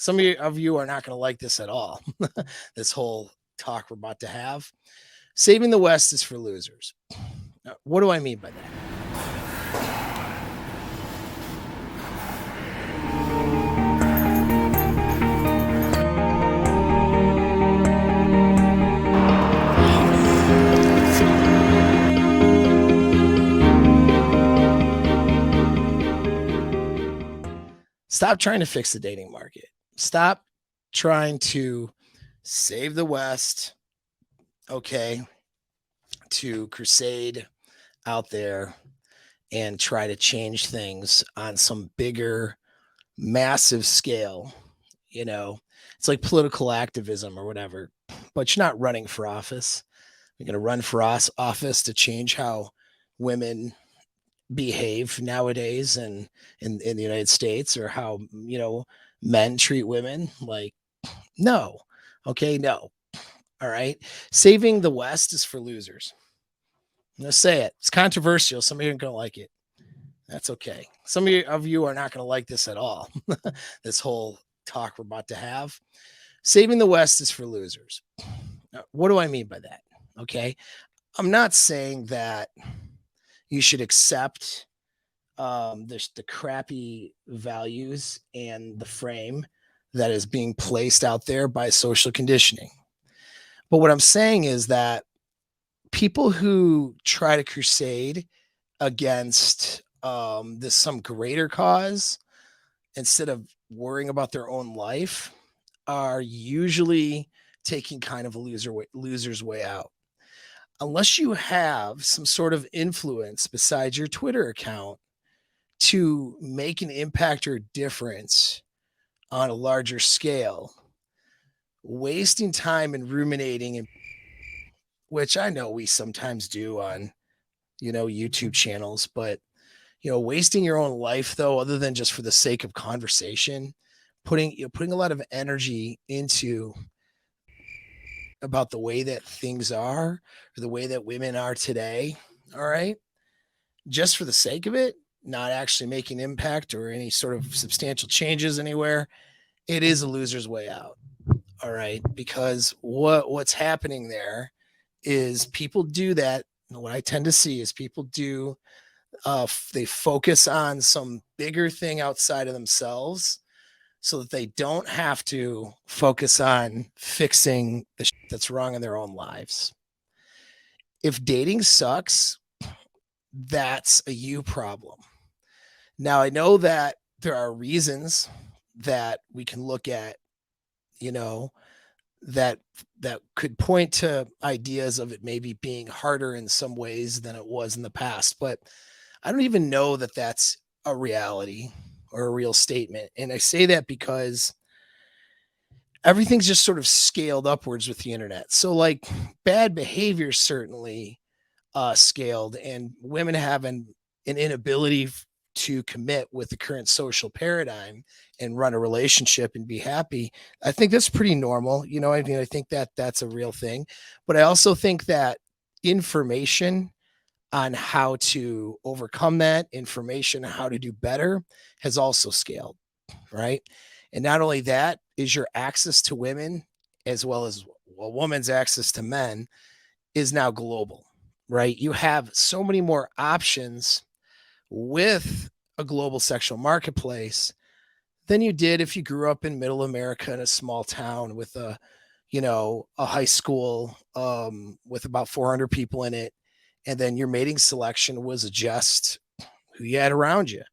Some of you are not going to like this at all. This whole talk we're about to have. Saving the West is for losers. Now, what do I mean by that? Stop trying to fix the dating market. Stop trying to save the West, okay, to crusade out there and try to change things on some bigger, massive scale. You know, it's like political activism or whatever, but you're not running for office. You're going to run for office to change how women behave nowadays and in the United States, or how, men treat women. Like, no. Okay, no. All right. Saving the West is for losers. I'm gonna say it. It's controversial. Some of you aren't gonna like it. That's okay. Some of you are not gonna like this at all. This whole talk we're about to have. Saving the West is for losers. Now, what do I mean by that? Okay. I'm not saying that you should accept the crappy values and the frame that is being placed out there by social conditioning. But what I'm saying is that people who try to crusade against this some greater cause instead of worrying about their own life are usually taking kind of a loser's way out. Unless you have some sort of influence besides your Twitter account to make an impact or difference on a larger scale, wasting time and ruminating, and which I know we sometimes do on, YouTube channels, but wasting your own life though, other than just for the sake of conversation, putting a lot of energy into about the way that things are, or the way that women are today. All right. Just for the sake of it, not actually making impact or any sort of substantial changes anywhere. It is a loser's way out. All right. Because what's happening there is people do that. What I tend to see is people do, they focus on some bigger thing outside of themselves so that they don't have to focus on fixing the shit that's wrong in their own lives. If dating sucks, that's a you problem. Now, I know that there are reasons that we can look at, you know, that could point to ideas of it maybe being harder in some ways than it was in the past, but I don't even know that that's a reality or a real statement. And I say that because everything's just sort of scaled upwards with the internet. So like bad behavior certainly scaled, and women have an inability to commit with the current social paradigm and run a relationship and be happy. I think that's pretty normal. I mean, I think that that's a real thing, but I also think that information on how to overcome that, information on how to do better, has also scaled, right? And not only that, is your access to women as well as a woman's access to men is now global, right? You have so many more options with a global sexual marketplace than you did if you grew up in middle America in a small town with a high school with about 400 people in it, and then your mating selection was just who you had around you.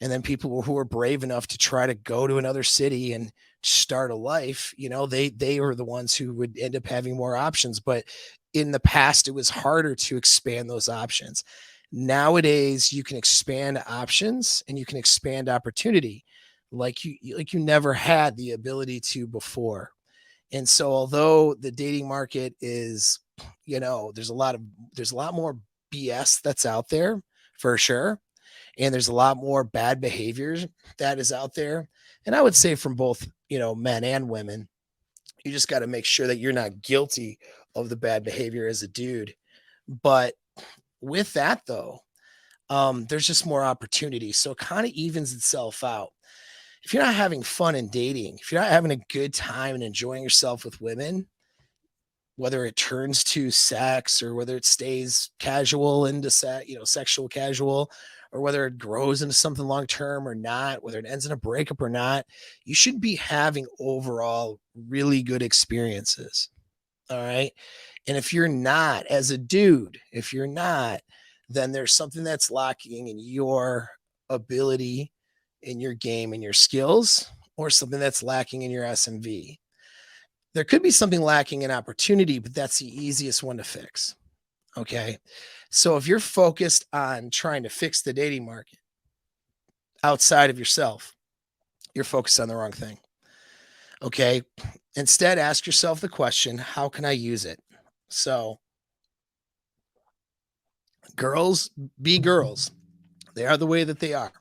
And then people who were brave enough to try to go to another city and start a life, they were the ones who would end up having more options. But in the past, it was harder to expand those options. Nowadays, you can expand options and you can expand opportunity like you never had the ability to before. And so although the dating market is, there's a lot more BS that's out there for sure. And there's a lot more bad behaviors that is out there. And I would say from both, men and women, you just got to make sure that you're not guilty of the bad behavior as a dude. But with that though, there's just more opportunity. So it kind of evens itself out. if you're not having fun in dating, if you're not having a good time and enjoying yourself with women, whether it turns to sex or whether it stays casual into sexual casual, or whether it grows into something long term or not, whether it ends in a breakup or not, you should be having overall really good experiences. All right. And if you're not, as a dude, if you're not, then there's something that's lacking in your ability, in your game, in your skills, or something that's lacking in your SMV. There could be something lacking in opportunity, but that's the easiest one to fix. Okay. So if you're focused on trying to fix the dating market outside of yourself, you're focused on the wrong thing. Okay. Instead, ask yourself the question, how can I use it? So, girls be girls. They are the way that they are.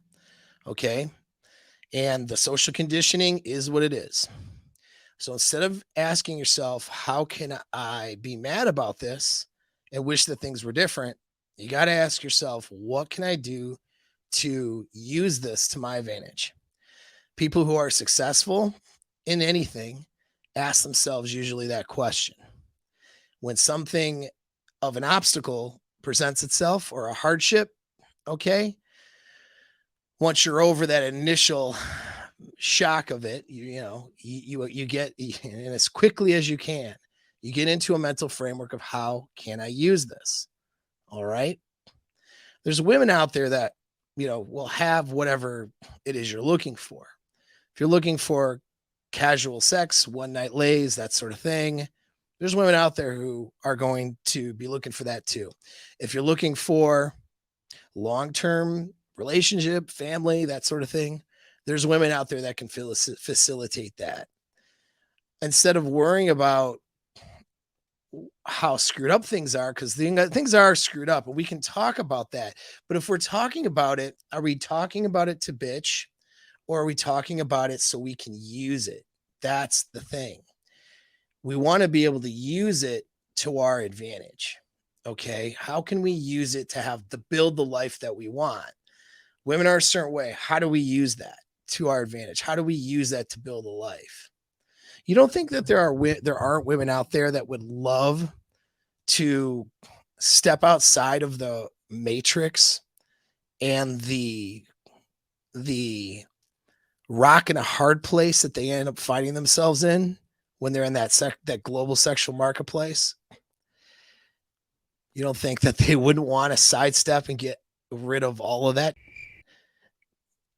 Okay. And the social conditioning is what it is. So instead of asking yourself, how can I be mad about this and wish that things were different? You got to ask yourself, what can I do to use this to my advantage? People who are successful in anything ask themselves usually that question. When something of an obstacle presents itself or a hardship, okay, once you're over that initial shock of it, you get and as quickly as you can, you get into a mental framework of how can I use this? All right. There's women out there that, will have whatever it is you're looking for. If you're looking for casual sex, one night lays, that sort of thing, there's women out there who are going to be looking for that too. If you're looking for long-term relationship, family, that sort of thing, there's women out there that can facilitate that. Instead of worrying about how screwed up things are, because things are screwed up and we can talk about that. But if we're talking about it, are we talking about it to bitch, or are we talking about it so we can use it? That's the thing. We want to be able to use it to our advantage. Okay. How can we use it to build the life that we want? Women are a certain way. How do we use that to our advantage? How do we use that to build a life? You don't think that there aren't women out there that would love to step outside of the matrix and the rock and a hard place that they end up finding themselves in when they're in that global sexual marketplace? You don't think that they wouldn't want to sidestep and get rid of all of that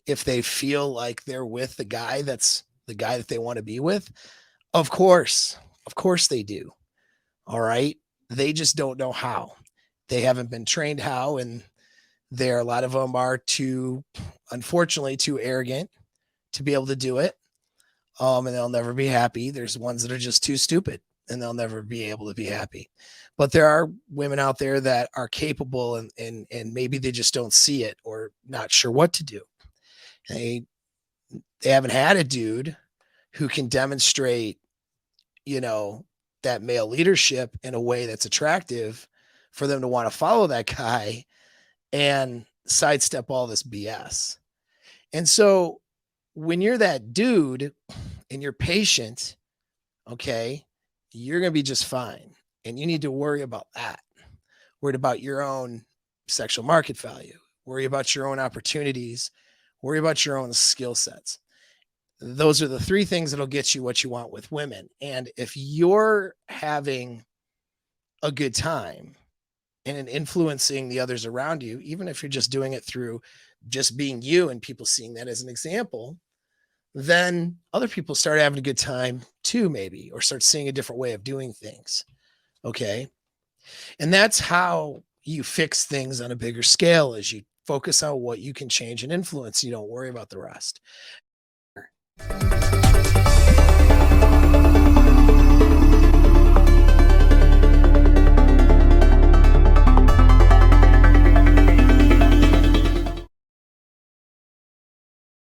if they feel like they're with the guy that they want to be with? Of course they do. All right. They just don't know how. They haven't been trained how, and a lot of them are unfortunately too arrogant to be able to do it. And they'll never be happy. There's ones that are just too stupid and they'll never be able to be happy. But there are women out there that are capable and maybe they just don't see it or not sure what to do. They haven't had a dude who can demonstrate, that male leadership in a way that's attractive for them to want to follow that guy and sidestep all this BS. And so when you're that dude and you're patient, okay, you're going to be just fine. And you need to worry about that. Worried about your own sexual market value, worry about your own opportunities, worry about your own skill sets. Those are the three things that'll get you what you want with women. And if you're having a good time and influencing the others around you, even if you're just doing it through just being you and people seeing that as an example, then other people start having a good time too, maybe, or start seeing a different way of doing things. Okay. And that's how you fix things on a bigger scale, as you focus on what you can change and influence. You don't worry about the rest.